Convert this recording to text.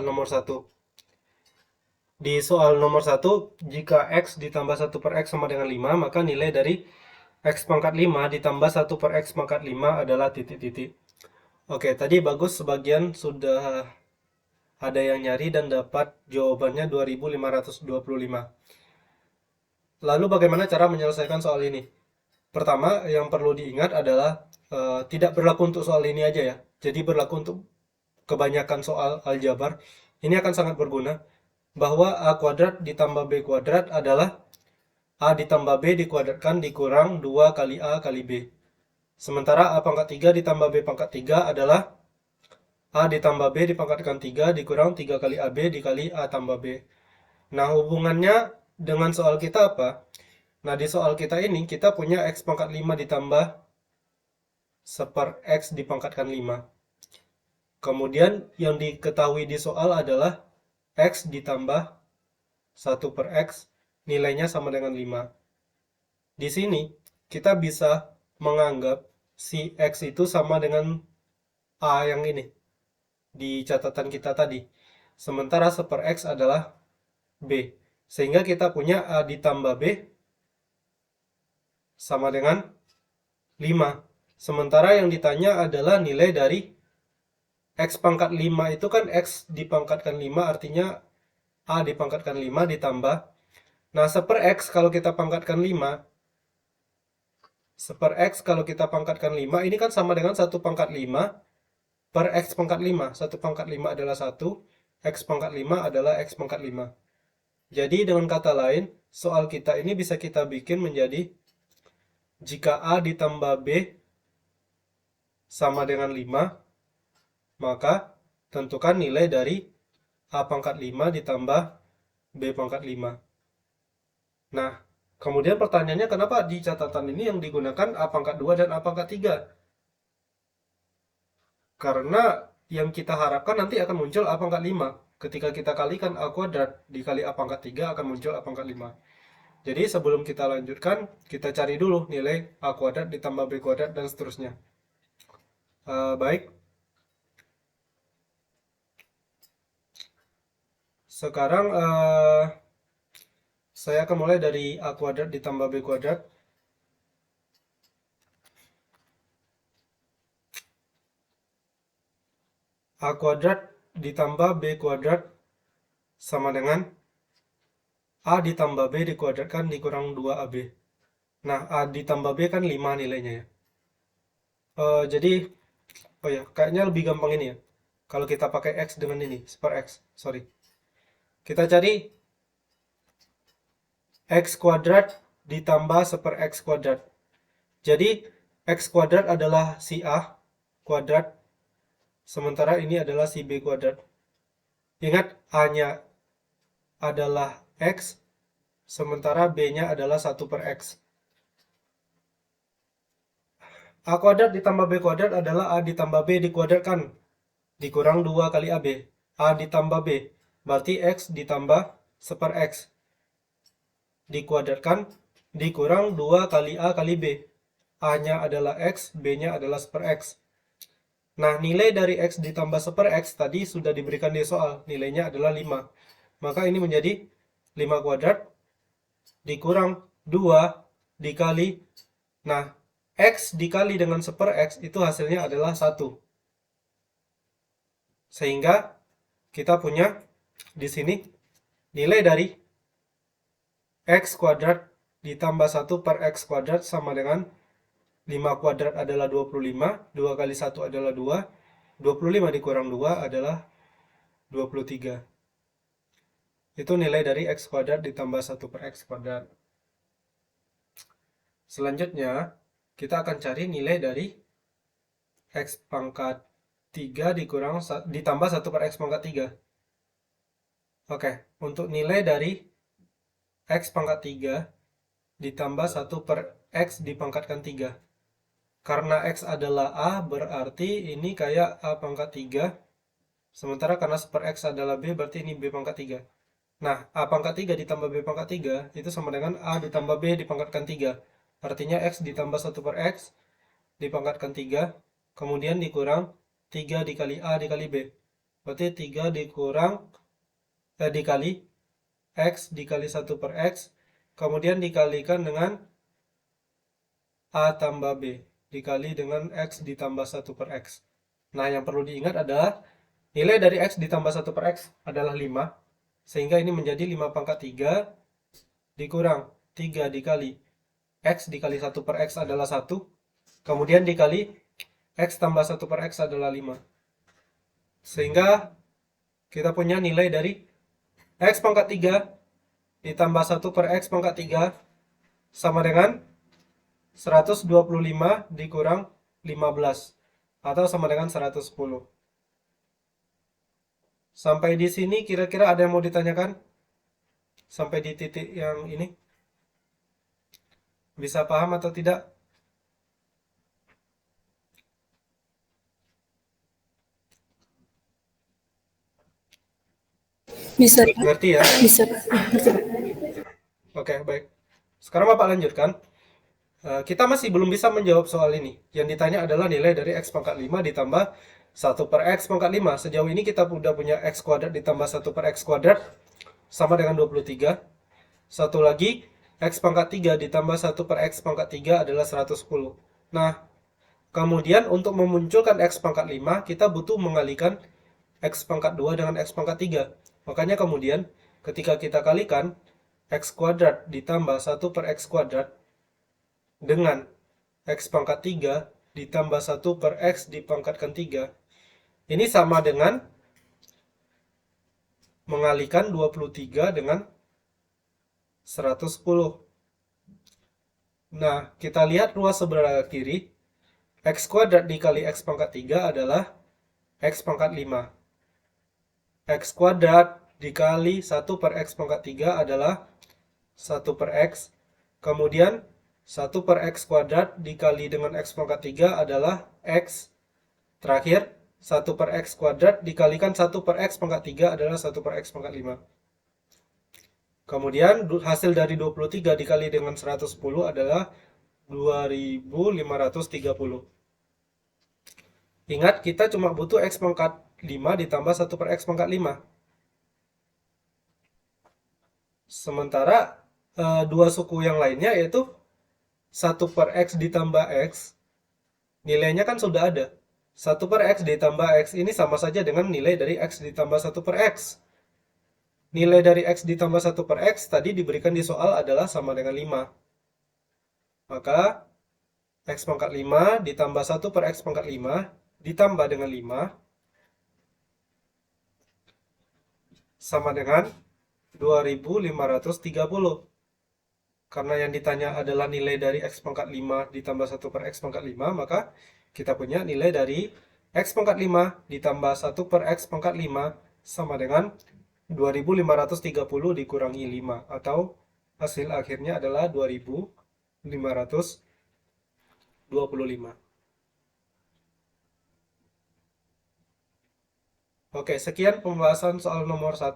soal nomor 1. Di soal nomor 1, jika X ditambah 1 per X sama dengan 5, maka nilai dari X pangkat 5 ditambah 1 per X pangkat 5 adalah titik-titik. Oke, tadi bagus, sebagian sudah ada yang nyari dan dapat jawabannya 2525. Lalu bagaimana cara menyelesaikan soal ini? Pertama, yang perlu diingat adalah tidak berlaku untuk soal ini aja ya. Jadi berlaku untuk kebanyakan soal aljabar. Ini akan sangat berguna bahwa A kuadrat ditambah B kuadrat adalah A ditambah B dikuadratkan dikurang 2 kali A kali B. Sementara A pangkat 3 ditambah B pangkat 3 adalah A ditambah B dipangkatkan 3 dikurang 3 kali AB dikali A tambah B. Nah, hubungannya dengan soal kita apa? Nah, di soal kita ini kita punya X pangkat 5 ditambah 1 X dipangkatkan 5. Kemudian yang diketahui di soal adalah X ditambah 1 per X nilainya sama dengan 5. Di sini kita bisa menganggap si X itu sama dengan A yang ini di catatan kita tadi. Sementara 1 per X adalah B. Sehingga kita punya A ditambah B sama dengan 5. Sementara yang ditanya adalah nilai dari X pangkat 5 itu kan X dipangkatkan 5 artinya A dipangkatkan 5 ditambah. Nah, 1 per X kalau kita pangkatkan 5, 1 per X kalau kita pangkatkan 5, ini kan sama dengan 1 pangkat 5 per X pangkat 5. 1 pangkat 5 adalah 1, X pangkat 5 adalah X pangkat 5. Jadi dengan kata lain, soal kita ini bisa kita bikin menjadi jika A ditambah B sama dengan 5, maka tentukan nilai dari A pangkat 5 ditambah B pangkat 5. Nah, kemudian pertanyaannya kenapa di catatan ini yang digunakan A pangkat 2 dan A pangkat 3? Karena yang kita harapkan nanti akan muncul A pangkat 5. Ketika kita kalikan A kuadrat dikali A pangkat 3 akan muncul A pangkat 5. Jadi sebelum kita lanjutkan, kita cari dulu nilai A kuadrat ditambah B kuadrat dan seterusnya. Baik. Sekarang saya akan mulai dari A kuadrat ditambah B kuadrat. A kuadrat ditambah B kuadrat sama dengan A ditambah B dikuadratkan dikurang 2AB. Nah, A ditambah B kan 5 nilainya ya. Jadi, oh ya, kayaknya lebih gampang ini ya. Kalau kita pakai X dengan ini, 1 per X, sorry. Kita cari X kuadrat ditambah 1 per X kuadrat. Jadi, X kuadrat adalah si A kuadrat, sementara ini adalah si B kuadrat. Ingat, A-nya adalah X, sementara B-nya adalah 1 per X. A kuadrat ditambah B kuadrat adalah A ditambah B dikuadratkan dikurang 2 kali AB. A ditambah B berarti X ditambah 1 per X dikuadratkan dikurang 2 kali A kali B. A-nya adalah X, B-nya adalah 1 per X. Nah, nilai dari X ditambah 1 per X tadi sudah diberikan di soal. Nilainya adalah 5. Maka ini menjadi 5 kuadrat dikurang 2 dikali. Nah, X dikali dengan 1 per X itu hasilnya adalah 1. Sehingga kita punya di sini nilai dari X kuadrat ditambah 1 per X kuadrat sama dengan 5 kuadrat adalah 25, 2 kali 1 adalah 2, 25 dikurang 2 adalah 23. Itu nilai dari X kuadrat ditambah 1 per X kuadrat. Selanjutnya, kita akan cari nilai dari X pangkat 3 ditambah 1 per X pangkat 3. Oke, untuk nilai dari X pangkat 3 ditambah 1 per X dipangkatkan 3. Karena X adalah A, berarti ini kayak A pangkat 3. Sementara karena 1 per X adalah B, berarti ini B pangkat 3. Nah, A pangkat 3 ditambah B pangkat 3 itu sama dengan A ditambah B dipangkatkan 3. Artinya X ditambah 1 per X dipangkatkan 3, kemudian dikurang 3 dikali A dikali B. Berarti 3 dikali X dikali 1 per X, kemudian dikalikan dengan A tambah B, dikali dengan X ditambah 1 per X. Nah, yang perlu diingat adalah nilai dari X ditambah 1 per X adalah 5, sehingga ini menjadi 5 pangkat 3 dikurang 3 dikali X dikali 1 per X adalah 1, kemudian dikali X tambah 1 per X adalah 5. Sehingga kita punya nilai dari X pangkat 3 ditambah 1 per X pangkat 3 sama dengan 125 dikurang 15 atau sama dengan 110. Sampai di sini kira-kira ada yang mau ditanyakan? Sampai di titik yang ini? Bisa paham atau tidak? Bisa, Pak. Ngerti ya? Bisa, Pak. Ngerti, Pak. Oke, baik. Sekarang Bapak lanjutkan. Kita masih belum bisa menjawab soal ini. Yang ditanya adalah nilai dari X pangkat 5 ditambah 1 per X pangkat 5. Sejauh ini kita sudah punya X kuadrat ditambah 1 per X kuadrat sama dengan 23. Satu lagi, X pangkat 3 ditambah 1 per X pangkat 3 adalah 110. Nah, kemudian untuk memunculkan X pangkat 5, kita butuh mengalihkan X pangkat 2 dengan X pangkat 3. Makanya kemudian, ketika kita kalikan, X kuadrat ditambah 1 per X kuadrat dengan X pangkat 3 ditambah 1 per X dipangkatkan 3. Ini sama dengan mengalihkan 23 dengan 110. Nah, kita lihat ruas sebelah kiri. X kuadrat dikali X pangkat 3 adalah X pangkat 5. X kuadrat dikali 1 per X pangkat 3 adalah 1 per X. Kemudian 1 per X kuadrat dikali dengan X pangkat 3 adalah X. Terakhir, 1 per X kuadrat dikalikan 1 per X pangkat 3 adalah 1 per X pangkat 5. Kemudian hasil dari 23 dikali dengan 110 adalah 2530. Ingat, kita cuma butuh X pangkat 5 ditambah 1 per X pangkat 5. Sementara dua suku yang lainnya yaitu 1 per X ditambah X, nilainya kan sudah ada. 1 per X ditambah X ini sama saja dengan nilai dari X ditambah 1 per X. Nilai dari X ditambah 1 per X tadi diberikan di soal adalah sama dengan 5. Maka X pangkat 5 ditambah 1 per X pangkat 5 ditambah dengan 5 sama dengan 2530. Karena yang ditanya adalah nilai dari X pangkat 5 ditambah 1 per X pangkat 5, maka kita punya nilai dari X pangkat 5 ditambah 1 per X pangkat 5 sama dengan 2530 dikurangi 5, atau hasil akhirnya adalah 2525. Oke, sekian pembahasan soal nomor 1.